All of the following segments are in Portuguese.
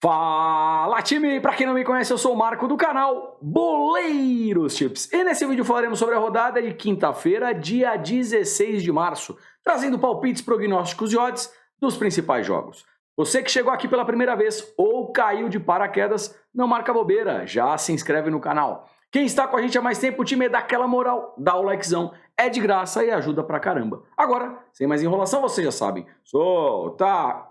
Fala, time! Para quem não me conhece, eu sou o Marco do canal Boleiros Chips. E nesse vídeo falaremos sobre a rodada de quinta-feira, dia 16 de março, trazendo palpites, prognósticos e odds dos principais jogos. Você que chegou aqui pela primeira vez ou caiu de paraquedas, não marca bobeira, já se inscreve no canal. Quem está com a gente há mais tempo, o time, dá aquela moral, dá o likezão, é de graça e ajuda pra caramba. Agora, sem mais enrolação, vocês já sabem, solta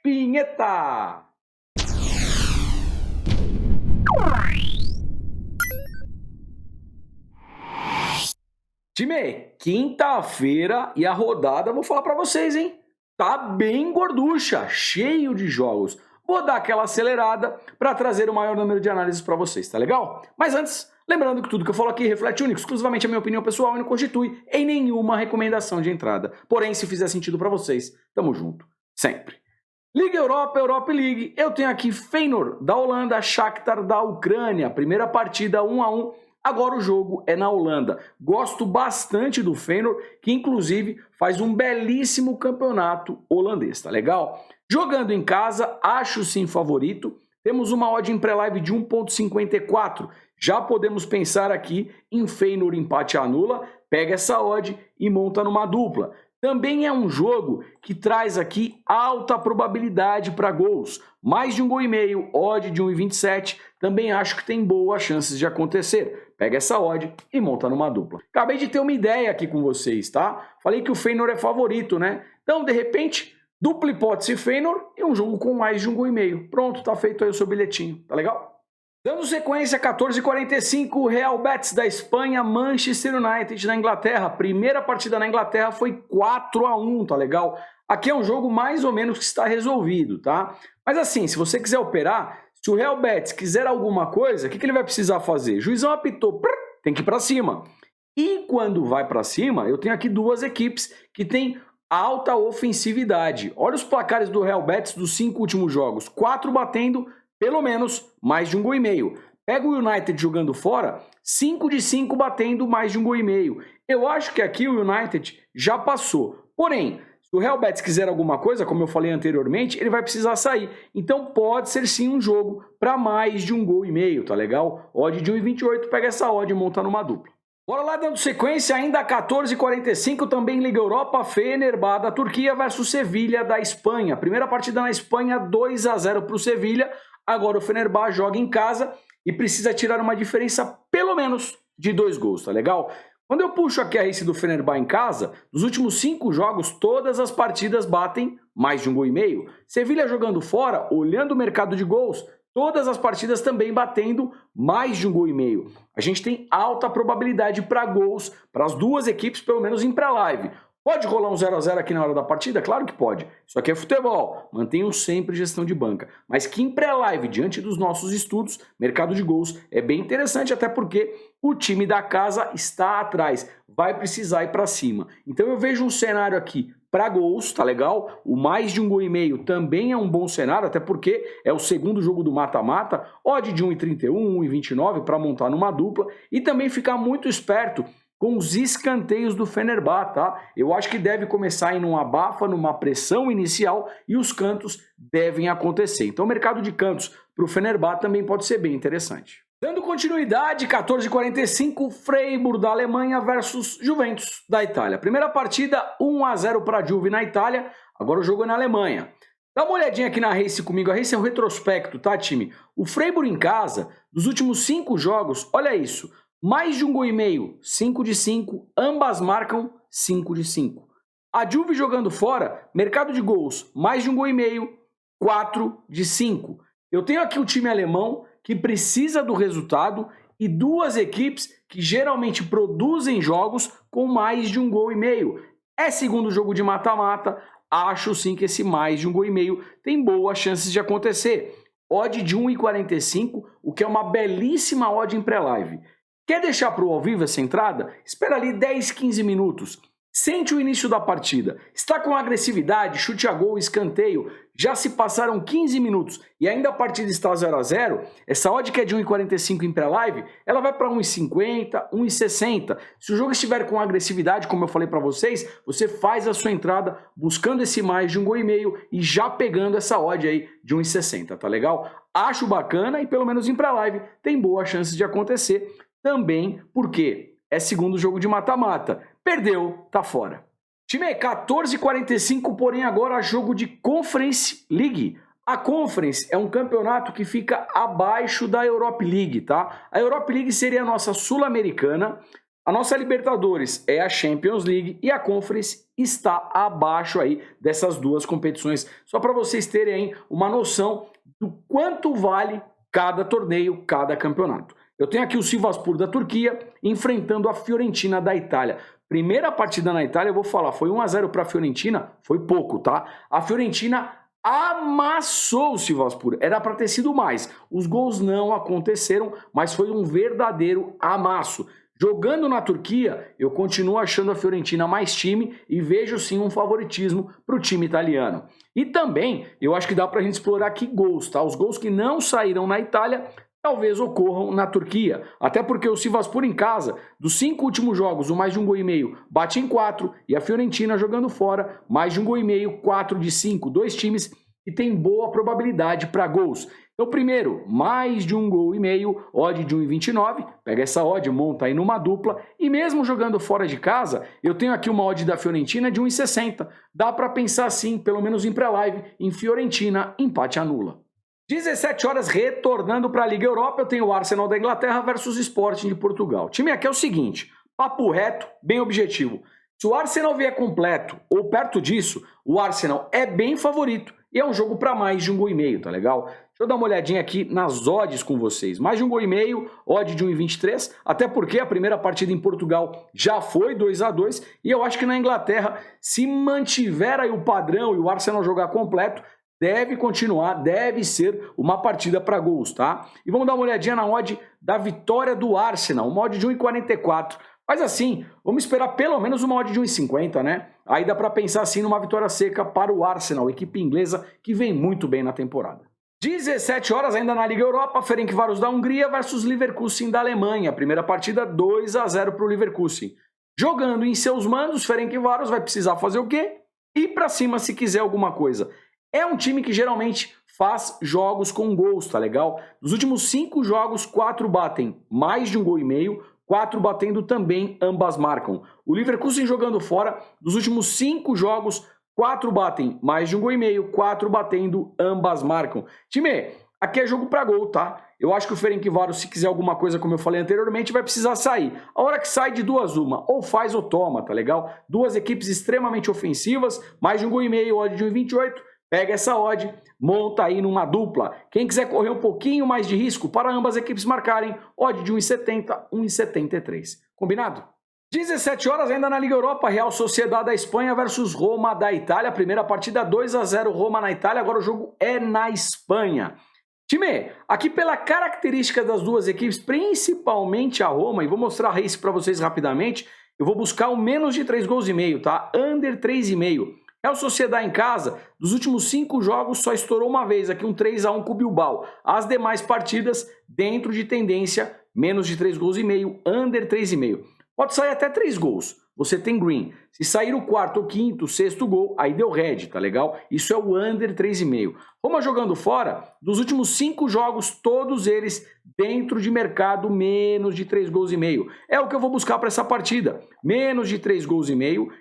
vinheta! Time, quinta-feira e a rodada, vou falar pra vocês, hein? Tá bem gorducha, cheio de jogos. Vou dar aquela acelerada para trazer o maior número de análises para vocês, tá legal? Mas antes, lembrando que tudo que eu falo aqui reflete único, exclusivamente a minha opinião pessoal e não constitui em nenhuma recomendação de entrada. Porém, se fizer sentido para vocês, tamo junto, sempre. Liga Europa, Europa League, eu tenho aqui Feyenoord da Holanda, Shakhtar da Ucrânia, primeira partida 1-1, agora o jogo é na Holanda. Gosto bastante do Feyenoord, que inclusive faz um belíssimo campeonato holandês, tá legal? Jogando em casa, acho sim favorito, temos uma odd em pré-live de 1.54, já podemos pensar aqui em Feyenoord empate anula, pega essa odd e monta numa dupla. Também é um jogo que traz aqui alta probabilidade para gols. Mais de 1,5 gol, odd de 1,27, também acho que tem boas chances de acontecer. Pega essa odd e monta numa dupla. Acabei de ter uma ideia aqui com vocês, tá? Falei que o Feyenoord é favorito, né? Então, de repente, dupla hipótese Feyenoord e um jogo com mais de 1,5 gol. Pronto, tá feito aí o seu bilhetinho, tá legal? Dando sequência, 14h45, Real Betis da Espanha, Manchester United da Inglaterra. Primeira partida na Inglaterra foi 4-1, tá legal? Aqui é um jogo mais ou menos que está resolvido, tá? Mas assim, se você quiser operar, se o Real Betis quiser alguma coisa, o que ele vai precisar fazer? Juizão apitou, tem que ir para cima. E quando vai para cima, eu tenho aqui duas equipes que têm alta ofensividade. Olha os placares do Real Betis dos 5 últimos jogos. 4 batendo, pelo menos mais de 1,5 gol. Pega o United jogando fora, 5 de 5 batendo mais de 1,5 gol. Eu acho que aqui o United já passou. Porém, se o Real Betis quiser alguma coisa, como eu falei anteriormente, ele vai precisar sair. Então pode ser sim um jogo para mais de 1,5 gol, tá legal? Odd de 1,28, pega essa odd e monta numa dupla. Bora lá, dando sequência, ainda 14h45, também Liga Europa, Fenerbahçe da Turquia versus Sevilha da Espanha. Primeira partida na Espanha, 2-0 para o Sevilha. Agora o Fenerbahçe joga em casa e precisa tirar uma diferença pelo menos de 2 gols, tá legal? Quando eu puxo aqui a race do Fenerbahçe em casa, nos últimos 5 jogos, todas as partidas batem mais de 1,5 gol. Sevilha jogando fora, olhando o mercado de gols, todas as partidas também batendo mais de 1,5 gol. A gente tem alta probabilidade para gols, para as duas equipes, pelo menos em pré-live. Pode rolar um 0-0 aqui na hora da partida? Claro que pode. Isso aqui é futebol. Mantenham sempre gestão de banca. Mas que em pré-live, diante dos nossos estudos, mercado de gols é bem interessante, até porque o time da casa está atrás. Vai precisar ir para cima. Então eu vejo um cenário aqui para gols, tá legal? O mais de 1,5 gol também é um bom cenário, até porque é o segundo jogo do mata-mata. Odd de 1,31, 1,29 para montar numa dupla. E também ficar muito esperto com os escanteios do Fenerbahçe, tá? Eu acho que deve começar em uma abafa, numa pressão inicial e os cantos devem acontecer. Então o mercado de cantos para o Fenerbahçe também pode ser bem interessante. Dando continuidade, 14h45, Freiburg da Alemanha versus Juventus da Itália. Primeira partida, 1-0 para a Juve na Itália, agora o jogo é na Alemanha. Dá uma olhadinha aqui na race comigo, a race é um retrospecto, tá, time? O Freiburg em casa, dos últimos 5 jogos, olha isso, mais de 1,5 gol, 5 de 5, ambas marcam 5 de 5. A Juve jogando fora, mercado de gols, mais de 1,5 gol, 4 de 5. Eu tenho aqui o time alemão que precisa do resultado e duas equipes que geralmente produzem jogos com mais de 1,5 gol. É segundo jogo de mata-mata, acho sim que esse mais de 1,5 gol tem boas chances de acontecer. Odd de 1,45, o que é uma belíssima odd em pré-live. Quer deixar para o ao vivo essa entrada? Espera ali 10, 15 minutos. Sente o início da partida. Está com agressividade, chute a gol, escanteio. Já se passaram 15 minutos e ainda a partida está 0 a 0. Essa odd que é de 1,45 em pré-live, ela vai para 1,50, 1,60. Se o jogo estiver com agressividade, como eu falei para vocês, você faz a sua entrada buscando esse mais de 1,5 gol e já pegando essa odd aí de 1,60, tá legal? Acho bacana e pelo menos em pré-live tem boa chance de acontecer também, porque é segundo jogo de mata-mata. Perdeu, tá fora. Time 14:45, porém agora jogo de Conference League. A Conference é um campeonato que fica abaixo da Europa League, tá? A Europa League seria a nossa Sul-Americana, a nossa Libertadores é a Champions League e a Conference está abaixo aí dessas duas competições. Só para vocês terem aí uma noção do quanto vale cada torneio, cada campeonato. Eu tenho aqui o Sivasspor da Turquia enfrentando a Fiorentina da Itália. Primeira partida na Itália, eu vou falar, foi 1 a 0 para a Fiorentina, foi pouco, tá? A Fiorentina amassou o Sivasspor, era para ter sido mais. Os gols não aconteceram, mas foi um verdadeiro amasso. Jogando na Turquia, eu continuo achando a Fiorentina mais time e vejo sim um favoritismo para o time italiano. E também, eu acho que dá para a gente explorar aqui gols, tá? Os gols que não saíram na Itália talvez ocorram na Turquia, até porque o Sivasspor em casa, dos 5 últimos jogos, o mais de 1,5 gol bate em 4, e a Fiorentina jogando fora, mais de 1,5 gol, 4 de 5, dois times que tem boa probabilidade para gols. Então, primeiro, mais de 1,5 gol, odd de 1,29, pega essa odd, monta aí numa dupla, e mesmo jogando fora de casa, eu tenho aqui uma odd da Fiorentina de 1,60, dá para pensar assim, pelo menos em pré-live, em Fiorentina, empate anula. 17 horas, retornando para a Liga Europa, eu tenho o Arsenal da Inglaterra versus Sporting de Portugal. O time aqui é o seguinte, papo reto, bem objetivo. Se o Arsenal vier completo ou perto disso, o Arsenal é bem favorito e é um jogo para mais de 1,5 gol, tá legal? Deixa eu dar uma olhadinha aqui nas odds com vocês. Mais de 1,5 gol, odd de 1,23, até porque a primeira partida em Portugal já foi 2 a 2 e eu acho que na Inglaterra, se mantiver aí o padrão e o Arsenal jogar completo, deve continuar, deve ser uma partida para gols, tá? E vamos dar uma olhadinha na odd da vitória do Arsenal, uma odd de 1,44. Mas assim, vamos esperar pelo menos uma odd de 1,50, né? Aí dá para pensar assim numa vitória seca para o Arsenal, equipe inglesa que vem muito bem na temporada. 17 horas ainda na Liga Europa, Ferencváros da Hungria versus Leverkusen da Alemanha. Primeira partida 2 a 0 para o Leverkusen. Jogando em seus mandos, Ferencváros vai precisar fazer o quê? Ir para cima se quiser alguma coisa. É um time que geralmente faz jogos com gols, tá legal? Nos últimos 5 jogos, 4 batem mais de 1,5 gol, 4 batendo também, ambas marcam. O Leverkusen jogando fora, dos últimos 5 jogos, 4 batem mais de 1,5 gol, 4 batendo, ambas marcam. Time, aqui é jogo pra gol, tá? Eu acho que o Ferencváros, se quiser alguma coisa, como eu falei anteriormente, vai precisar sair. A hora que sai de duas, uma, ou faz ou toma, tá legal? Duas equipes extremamente ofensivas, mais de 1,5 gol, odd de 1,28. Pega essa odd, monta aí numa dupla. Quem quiser correr um pouquinho mais de risco para ambas equipes marcarem, odd de 1,70, 1,73. Combinado? 17 horas ainda na Liga Europa, Real Sociedade da Espanha versus Roma da Itália. Primeira partida 2 a 0 Roma na Itália, agora o jogo é na Espanha. Time, aqui pela característica das duas equipes, principalmente a Roma, e vou mostrar a race para vocês rapidamente, eu vou buscar o menos de 3,5 gols, tá? Under 3,5. Real Sociedade em casa, dos últimos 5 jogos só estourou uma vez, aqui um 3 a 1 com o Bilbao. As demais partidas dentro de tendência, menos de 3,5 gols, under 3,5. Pode sair até 3 gols, você tem green. Se sair o quarto, o quinto, o sexto gol, aí deu red, tá legal? Isso é o under 3,5. Roma jogando fora, dos últimos 5 jogos, todos eles dentro de mercado, menos de 3,5 gols. É o que eu vou buscar para essa partida. Menos de 3,5 gols.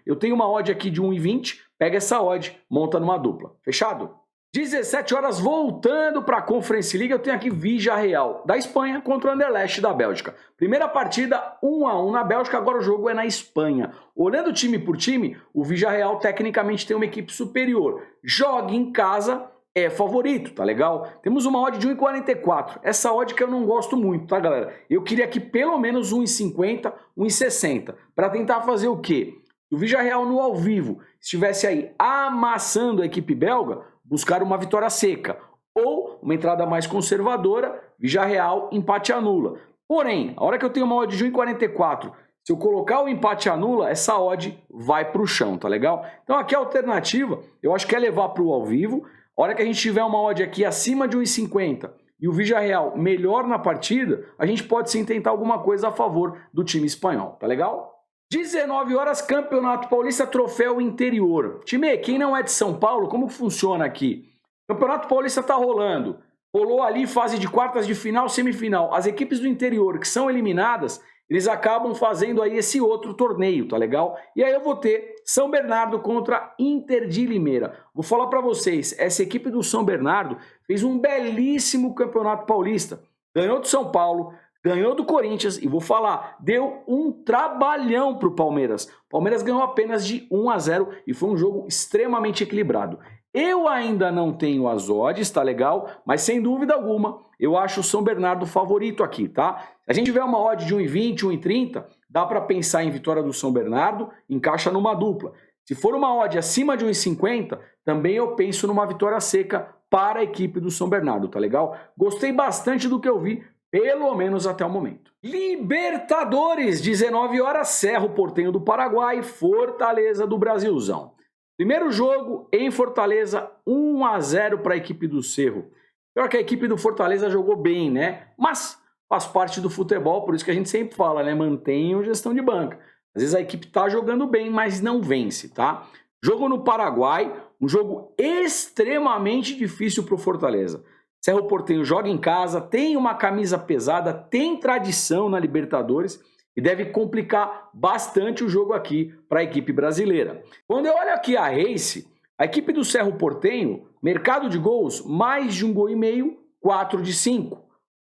Eu tenho uma odd aqui de 1,20. Pega essa odd, monta numa dupla. Fechado? 17 horas, voltando para a Conference League, eu tenho aqui Villarreal da Espanha contra o Anderlecht da Bélgica. Primeira partida, 1 a 1 na Bélgica, agora o jogo é na Espanha. Olhando time por time, o Villarreal tecnicamente tem uma equipe superior. Joga em casa, é favorito, tá legal? Temos uma odd de 1,44. Essa odd que eu não gosto muito, tá, galera? Eu queria aqui pelo menos 1,50, 1,60. Para tentar fazer o quê? O Villarreal no ao vivo estivesse aí amassando a equipe belga, buscar uma vitória seca. Ou uma entrada mais conservadora, Villarreal, empate anula. Porém, a hora que eu tenho uma odd de 1,44, Se eu colocar o empate anula, essa odd vai para o chão, tá legal? Então aqui a alternativa, eu acho que é levar para o ao vivo. A hora que a gente tiver uma odd aqui acima de 1,50 e o Villarreal melhor na partida, a gente pode sim tentar alguma coisa a favor do time espanhol, tá legal? 19 horas, Campeonato Paulista, Troféu Interior. Time, quem não é de São Paulo, como funciona aqui? Campeonato Paulista tá rolando. Rolou ali fase de quartas de final, semifinal. As equipes do interior que são eliminadas, eles acabam fazendo aí esse outro torneio, tá legal? E aí eu vou ter São Bernardo contra Inter de Limeira. Vou falar para vocês, essa equipe do São Bernardo fez um belíssimo Campeonato Paulista. Ganhou do São Paulo, ganhou do Corinthians e vou falar, deu um trabalhão pro Palmeiras. O Palmeiras ganhou apenas de 1-0 e foi um jogo extremamente equilibrado. Eu ainda não tenho as odds, tá legal? Mas sem dúvida alguma, eu acho o São Bernardo favorito aqui, tá? Se a gente tiver uma odd de 1,20, 1,30, dá para pensar em vitória do São Bernardo, encaixa numa dupla. Se for uma odd acima de 1,50, também eu penso numa vitória seca para a equipe do São Bernardo, tá legal? Gostei bastante do que eu vi, pelo menos até o momento. Libertadores, 19 horas, Cerro Porteño do Paraguai, Fortaleza do Brasilzão. Primeiro jogo em Fortaleza, 1-0 para a equipe do Cerro. Pior que a equipe do Fortaleza jogou bem, né? Mas faz parte do futebol, por isso que a gente sempre fala, né? Mantenham gestão de banca. Às vezes a equipe tá jogando bem, mas não vence, tá? Jogo no Paraguai, um jogo extremamente difícil para o Fortaleza. Cerro Porteño joga em casa, tem uma camisa pesada, tem tradição na Libertadores e deve complicar bastante o jogo aqui para a equipe brasileira. Quando eu olho aqui a Race, a equipe do Cerro Porteño, mercado de gols, mais de 1,5 gol, 4 de 5.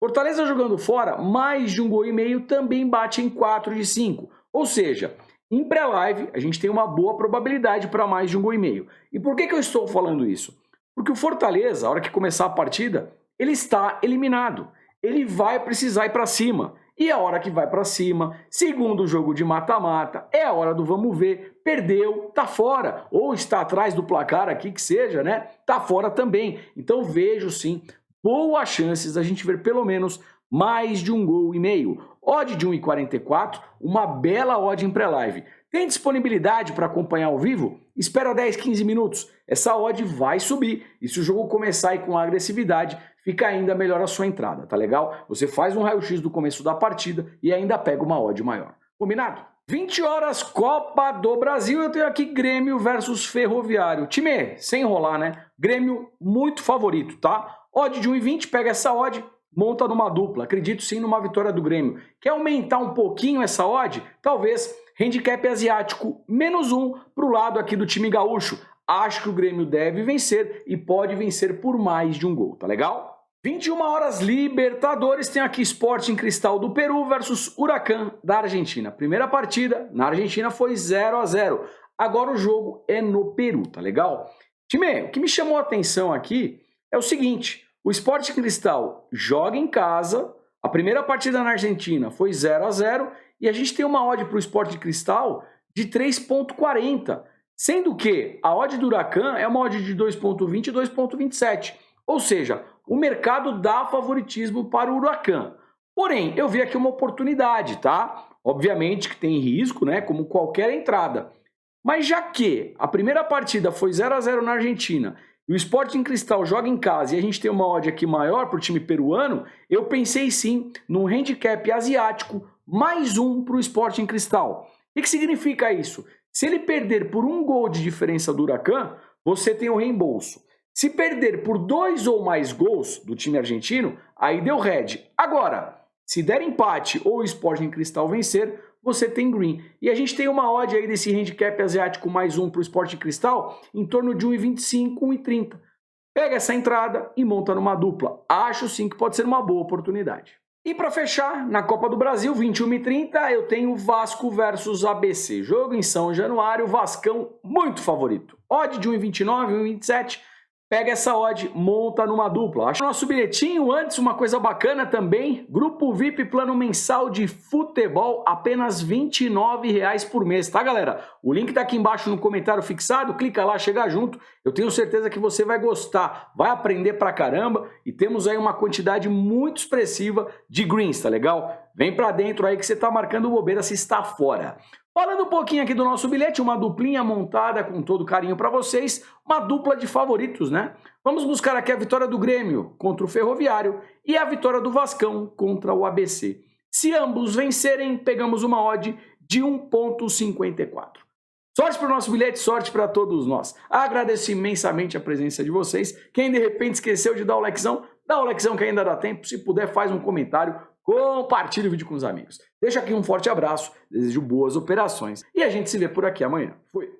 Fortaleza jogando fora, mais de 1,5 gol, também bate em 4 de 5. Ou seja, em pré-live a gente tem uma boa probabilidade para mais de 1,5 gol. E por que eu estou falando isso? Porque o Fortaleza, a hora que começar a partida, ele está eliminado. Ele vai precisar ir para cima. E a hora que vai para cima, segundo jogo de mata-mata, é a hora do vamos ver, perdeu, tá fora, ou está atrás do placar aqui que seja, né? Tá fora também. Então vejo sim boas chances da gente ver pelo menos mais de 1,5 gol. Odd de 1,44, uma bela odd em pré-live. Tem disponibilidade para acompanhar ao vivo? Espera 10, 15 minutos. Essa odd vai subir. E se o jogo começar aí com agressividade, fica ainda melhor a sua entrada, tá legal? Você faz um raio-x do começo da partida e ainda pega uma odd maior. Combinado? 20 horas, Copa do Brasil. Eu tenho aqui Grêmio versus Ferroviário. Time, sem enrolar, né? Grêmio muito favorito, tá? Odd de 1,20, pega essa odd, monta numa dupla. Acredito sim numa vitória do Grêmio. Quer aumentar um pouquinho essa odd? Talvez handicap asiático, -1 para o lado aqui do time gaúcho. Acho que o Grêmio deve vencer e pode vencer por mais de 1 gol, tá legal? 21 horas, Libertadores, tem aqui Sporting Cristal do Peru versus Huracán da Argentina. Primeira partida na Argentina foi 0-0. Agora o jogo é no Peru, tá legal? Time, o que me chamou a atenção aqui é o seguinte, o Sporting Cristal joga em casa, a primeira partida na Argentina foi 0-0 e a gente tem uma odd para o Sporting Cristal de 3,40, sendo que a odd do Huracán é uma odd de 2,20 e 2,27, ou seja, o mercado dá favoritismo para o Huracán. Porém, eu vi aqui uma oportunidade, tá? Obviamente que tem risco, né? Como qualquer entrada. Mas já que a primeira partida foi 0-0 na Argentina e o Sporting Cristal joga em casa e a gente tem uma odd aqui maior para o time peruano, eu pensei sim num handicap asiático +1 para o Sporting Cristal. O que significa isso? Se ele perder por 1 gol de diferença do Huracán, você tem o reembolso. Se perder por 2 ou mais gols do time argentino, aí deu red. Agora, se der empate ou o Sporting Cristal vencer, você tem green. E a gente tem uma odd aí desse handicap asiático +1 para o Sporting Cristal em torno de 1,25, 1,30. Pega essa entrada e monta numa dupla. Acho sim que pode ser uma boa oportunidade. E para fechar, na Copa do Brasil, 21h30, eu tenho Vasco versus ABC. Jogo em São Januário, Vascão muito favorito. Odd de 1,29, 1,27. pega essa odd, monta numa dupla. Acho nosso bilhetinho antes, uma coisa bacana também, grupo VIP plano mensal de futebol, apenas R$ 29,00 por mês, tá galera? O link tá aqui embaixo no comentário fixado, clica lá, chega junto, eu tenho certeza que você vai gostar, vai aprender pra caramba e temos aí uma quantidade muito expressiva de greens, tá legal? Vem pra dentro aí que você tá marcando bobeira se está fora. Falando um pouquinho aqui do nosso bilhete, uma duplinha montada com todo carinho para vocês, uma dupla de favoritos, né? Vamos buscar aqui a vitória do Grêmio contra o Ferroviário e a vitória do Vascão contra o ABC. Se ambos vencerem, pegamos uma odd de 1,54. Sorte para o nosso bilhete, sorte para todos nós. Agradeço imensamente a presença de vocês. Quem de repente esqueceu de dar o likezão, dá o likezão que ainda dá tempo. Se puder, faz um comentário. Compartilhe o vídeo com os amigos. Deixa aqui um forte abraço, desejo boas operações e a gente se vê por aqui amanhã. Fui!